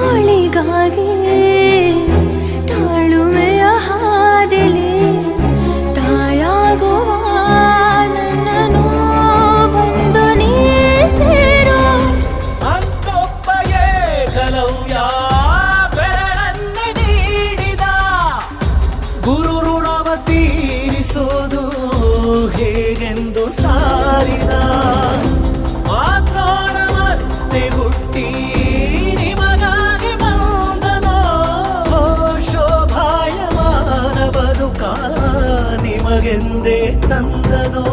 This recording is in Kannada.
ಬಾಳಿಗಾಗಿ ತಾಳುವೆಯ ಹಾದಿಲಿ ತಾಯಾಗುವ ನನ್ನನ್ನು ಬಂದು ನೀ ಸೇರೋ ಅಂತೊಬ್ಬಗೆ ಕಲವ್ಯ ಬೆರಳನ್ನೇ ನೀಡಿದ ಗುರು ಋಣವ ತೀರಿಸೋದು ಹೇಗೆಂದು ಸಾರಿದ ಮಾತಾಡ ಮತ್ತೆ ಹುಟ್ಟಿ ನಿಮಗಾಗಿ ಬಂದನೋ ಶೋಭಾಯಮಾನ ಬದುಕ ನಿಮಗೆಂದೇ ತಂದನೋ